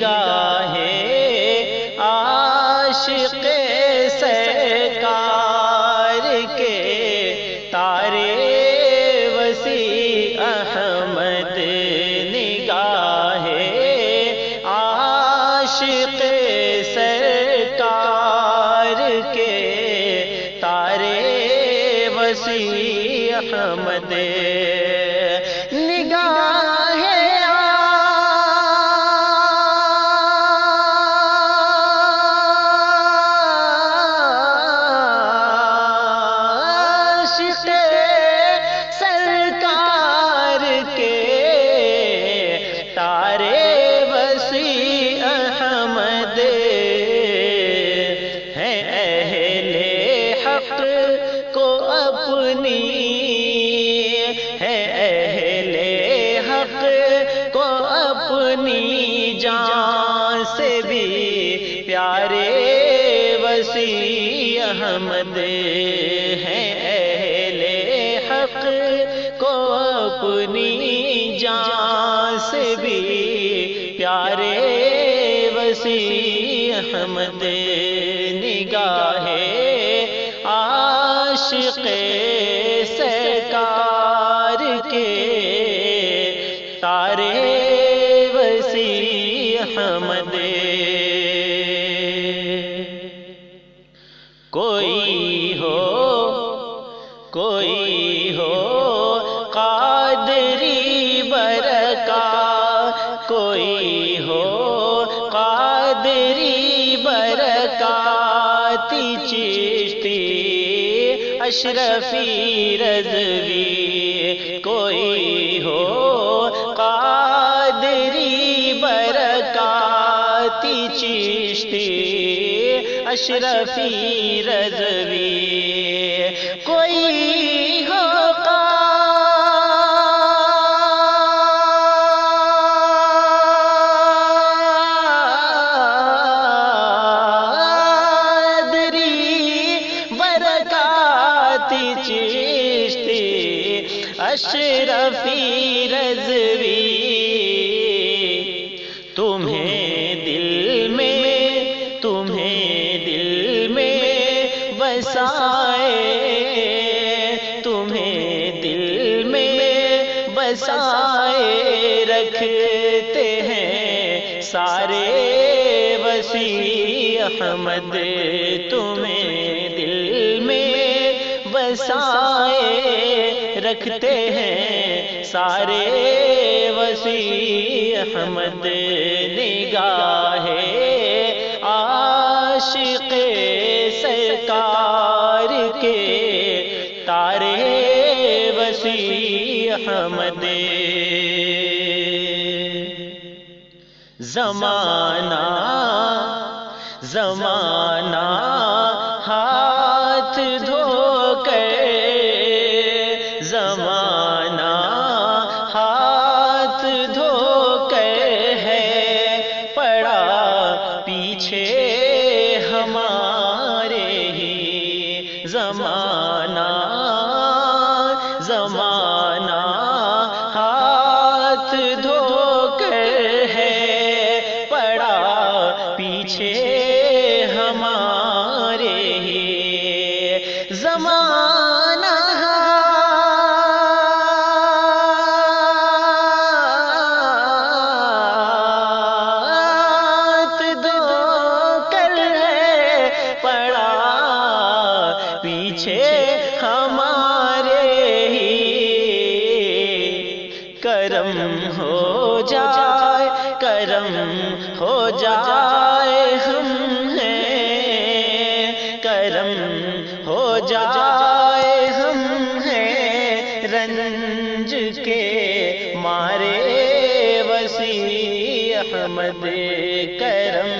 نگاہ عاشق سرکار کے تارے وسیع احمد نگاہ عاشق سرکار کے تارے وسیع احمد نگاہ عاشق سرکار کے تارے وسیع احمد ہیں اہل حق کو اپنی اپنی جان سے بھی پیارے وسیع احمد ہیں اہل حق کو اپنی جان سے بھی پیارے وسیع احمد نگاہ عاشق سرکار کے تارے وسیع احمد کوئی ہو قادری برکات کوئی ہو قادری برکاتی چشتی اشرفی رضوی کوئی ہو قادری برکاتی چشتی اشرفی رضوی کوئی ہو چشتی اشرفی رضوی تمہیں دل میں بسائے رکھتے ہیں سارے وسیع احمد تمہیں دل میں بسائے رکھتے ہیں سارے وسیع احمد نگاہ عاشق سرکار کے تارے وسیع احمد زمانہ ہاتھ دھو کر زمانہ ہاتھ دھو کر ہے پڑا پیچھے ہمارے ہی زمانہ ہاتھ دھو کر ہے پڑا پیچھے ہمارے ہی زمانہ ہاتھ دھو کر ہے پڑا پیچھے ہمارے ہی کرم ہو جائے ہم ہیں کرم ہو جائے ہم ہیں رنج کے مارے وسیع احمد کرم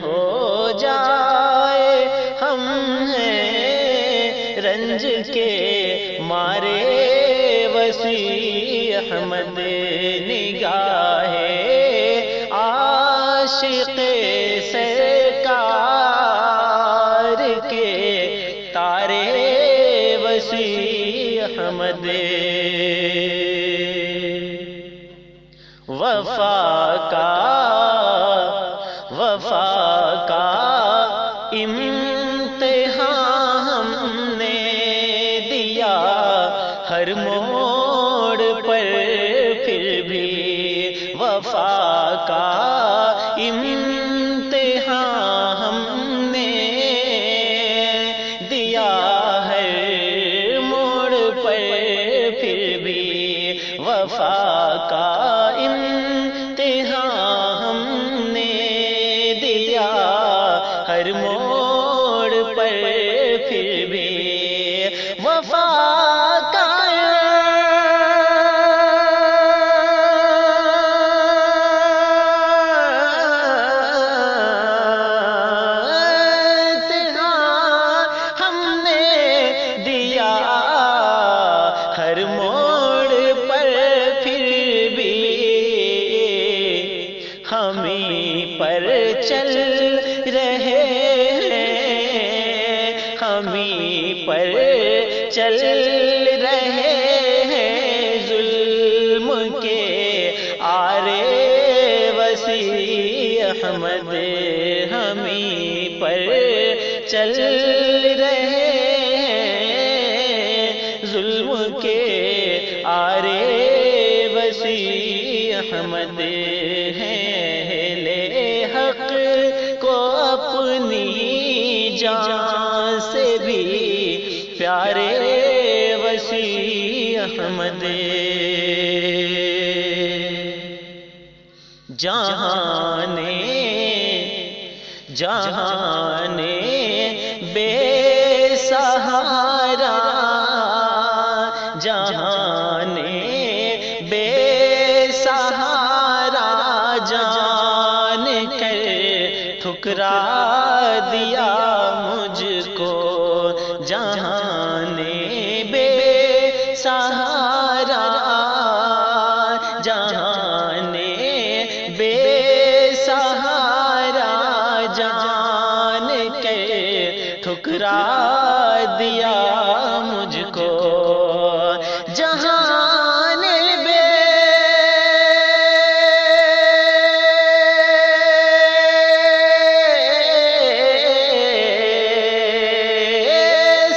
ہو جائے ہم ہیں رنج کے مارے وسیع احمد نگاہ عاشق سرکار کے تارے وسیع احمد وفا کا وفا کا امتحان ہم نے دیا ہر موڑ پر، پھر بھی وفا کا امتحان ہم نے دیا ہر موڑ پر، پھر بھی وفا کا امتحان ہم نے دیا ہر موڑ پر، پھر بھی وفا کا ہم نے دیا ہر موڑ پر، پھر بھی ہمیں پر چل رہے ہیں، ہمیں پر چل رہے ہیں ظلم کے آرے وسیع احمد، ہمیں پر چل رہے ہیں ظلم کے آرے وسیع احمد ہیں، لے حق کو اپنی جان سے بھی پیارے وسیع احمد، جہانے جہانے بے سہارا، جہانے بے سہارا جان کر ٹھکرا دیا مجھ کو، جہانے بے سہارا جہانے بے سہارا جان کے ٹھکرا دیا مجھ کو، جہان بے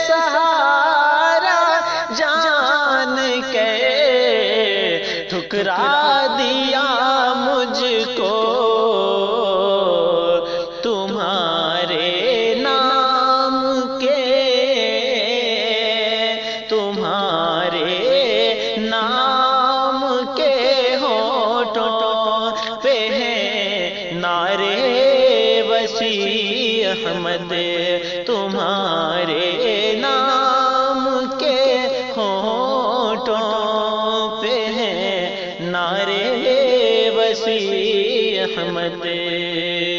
سہارا جان کے ٹھکرا دیا مجھ کو، تمہارے نام کے ہونٹوں پہ ہیں نعرے وسیع احمد، تمہارے نام کے ہونٹوں پہ ہیں نعرے وسیع احمد،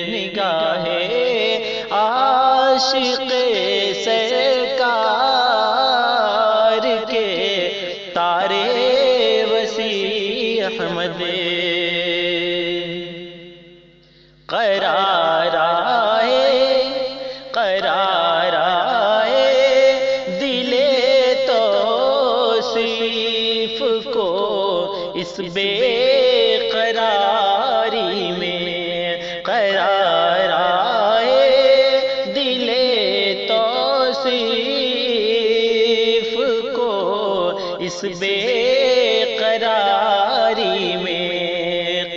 نگاہ عاشق سرکار کے تارے وسیع احمد، قرار آئے دل توصیف کو اس بے قراری میں، قرار آئے دل توصیف کو اس بے قراری میں،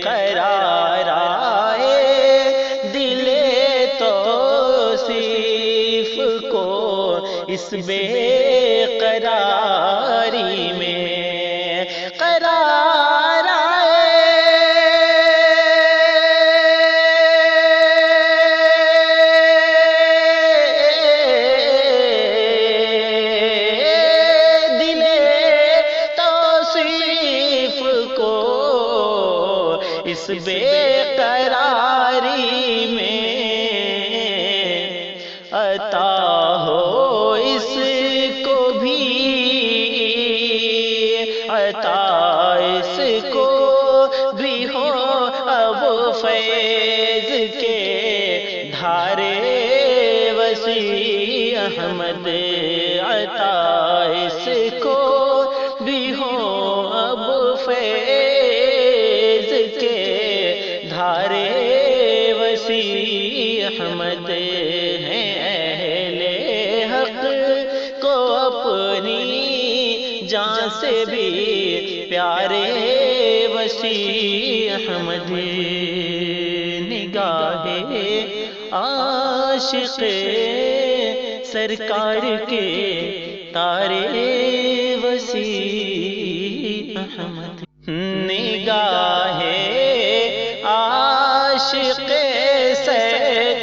قرار آئے دل توصیف کو اس بے قراری میں، قرار دل توصیف کو اس بے قراری میں، عطا ہو اس کو بھی، عطا اس کو بھی ہو اب فیض کے دھارے وسیع احمد، عطا اس کو بھی ہو اب فیض کے دھارے وسیع احمد ہیں اہل حق کو اپنی جان سے بھی پیارے وسیع احمد نگاہ عاشق سرکار کے تارے وسیع احمد